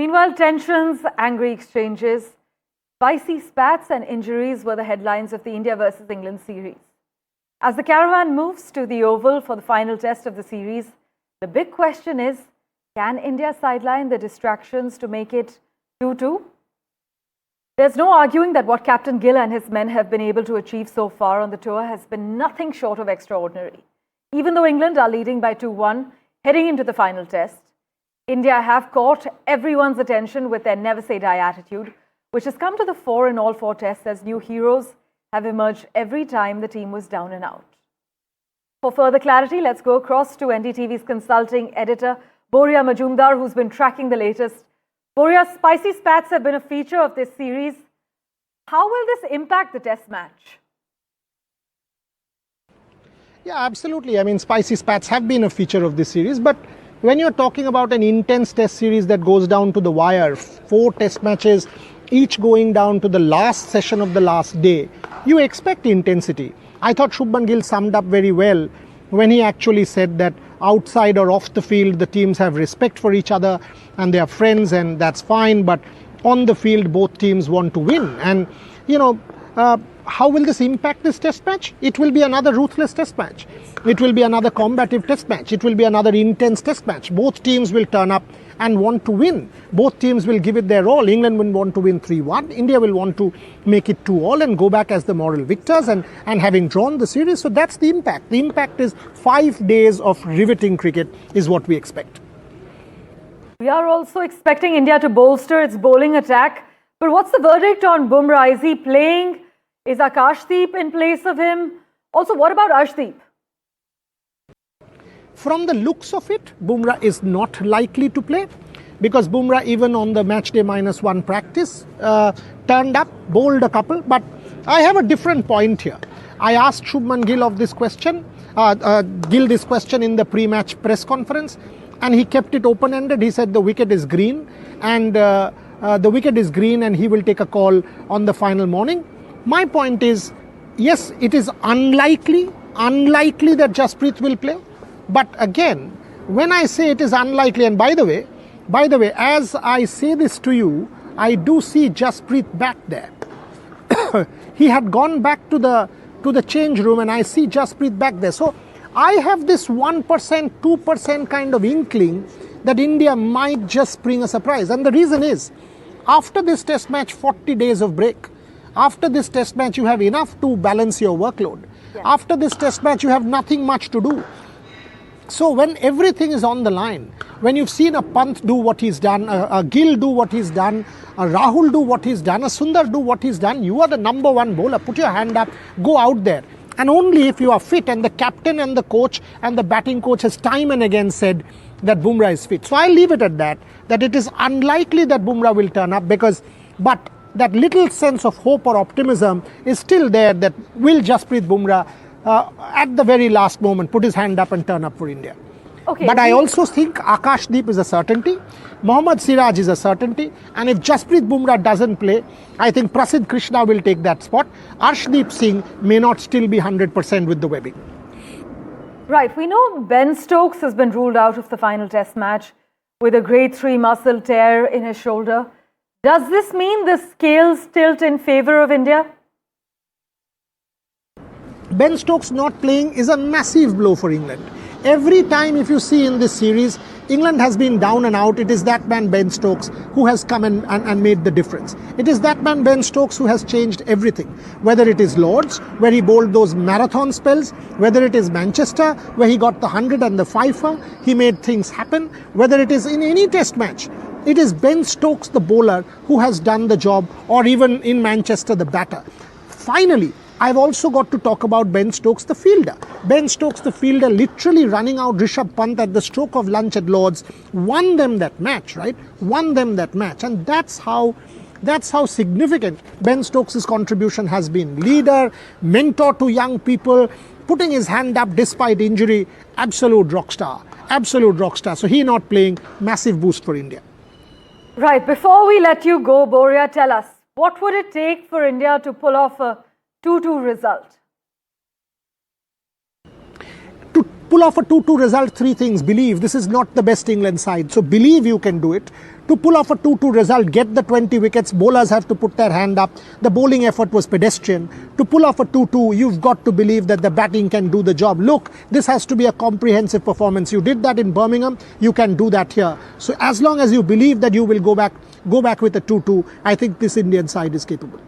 Meanwhile, tensions, angry exchanges, spicy spats and injuries were the headlines of the India versus England series. As the caravan moves to the Oval for the final test of the series, the big question is, can India sideline the distractions to make it 2-2? There's no arguing that what Captain Gill and his men have been able to achieve so far on the tour has been nothing short of extraordinary. Even though England are leading by 2-1 heading into the final test, India have caught everyone's attention with their never-say-die attitude, which has come to the fore in all four tests as new heroes have emerged every time the team was down and out. For further clarity, let's go across to NDTV's consulting editor, Boria Majumdar, who's been tracking the latest. Boria, spicy spats have been a feature of this series. How will this impact the test match? Yeah, absolutely. I mean, spicy spats have been a feature of this series, but when you're talking about an intense test series that goes down to the wire, 4 test matches, each going down to the last session of the last day, you expect intensity. I thought Shubman Gill summed up very well when he actually said that outside or off the field, the teams have respect for each other and they are friends, and that's fine. But on the field, both teams want to win. And, you know, how will this impact this test match? It will be another ruthless test match. It will be another combative test match. It will be another intense test match. Both teams will turn up and want to win. Both teams will give it their all. England will want to win 3-1. India will want to make it 2-all and go back as the moral victors and having drawn the series. So that's the impact. The impact is 5 days of riveting cricket is what we expect. We are also expecting India to bolster its bowling attack. But what's the verdict on Bumrah? Is he playing? Is Akash Deep in place of him? Also, what about Arshdeep? From the looks of it, Bumrah is not likely to play because Bumrah, even on the matchday -1 practice, turned up, bowled a couple. But I have a different point here. I asked Shubman Gill of this question, this question in the pre-match press conference, and he kept it open-ended. He said the wicket is green, and he will take a call on the final morning. My point is, yes, it is unlikely that Jasprit will play. But again, when I say it is unlikely, and by the way, as I say this to you, I do see Jasprit back there. He had gone back to the change room, and I see Jasprit back there. So I have this 1%, 2% kind of inkling that India might just bring a surprise. And the reason is, after this test match, 40 days of break. After this test match, you have enough to balance your workload. Yeah. After this test match, you have nothing much to do. So when everything is on the line, when you've seen a Pant do what he's done, a Gill do what he's done, a Rahul do what he's done, a Sundar do what he's done, you are the number 1 bowler. Put your hand up, go out there. And only if you are fit, and the captain and the coach and the batting coach has time and again said that Bumrah is fit. So I'll leave it at that it is unlikely that Bumrah will turn up but that little sense of hope or optimism is still there, that will Jasprit Bumrah at the very last moment put his hand up and turn up for India. Okay, but I also think Akash Deep is a certainty, Mohammad Siraj is a certainty, and if Jasprit Bumrah doesn't play, I think Prasidh Krishna will take that spot. Arshdeep Singh may not still be 100% with the webbing. Right, we know Ben Stokes has been ruled out of the final test match with a grade 3 muscle tear in his shoulder. Does this mean the scales tilt in favour of India? Ben Stokes not playing is a massive blow for England. Every time, if you see in this series, England has been down and out. It is that man Ben Stokes who has come and made the difference. It is that man Ben Stokes who has changed everything. Whether it is Lords, where he bowled those marathon spells, whether it is Manchester, where he got the 100 and the fifer, he made things happen. Whether it is in any test match, it is Ben Stokes, the bowler, who has done the job, or even in Manchester, the batter. Finally, I've also got to talk about Ben Stokes, the fielder. Ben Stokes, the fielder, literally running out Rishabh Pant at the stroke of lunch at Lords, won them that match, right? Won them that match. And that's how significant Ben Stokes' contribution has been. Leader, mentor to young people, putting his hand up despite injury, absolute rock star. Absolute rock star. So he not playing, massive boost for India. Right, before we let you go, Boria, tell us, what would it take for India to pull off a 2-2 result? pull off a 2-2 result, three things. Believe this is not the best England side. So believe you can do it. To pull off a 2-2 result, get the 20 wickets, bowlers have to put their hand up. The bowling effort was pedestrian. To pull off a 2-2, you've got to believe that the batting can do the job. Look, this has to be a comprehensive performance. You did that in Birmingham, you can do that here. So as long as you believe that you will go back with a 2-2, I think this Indian side is capable.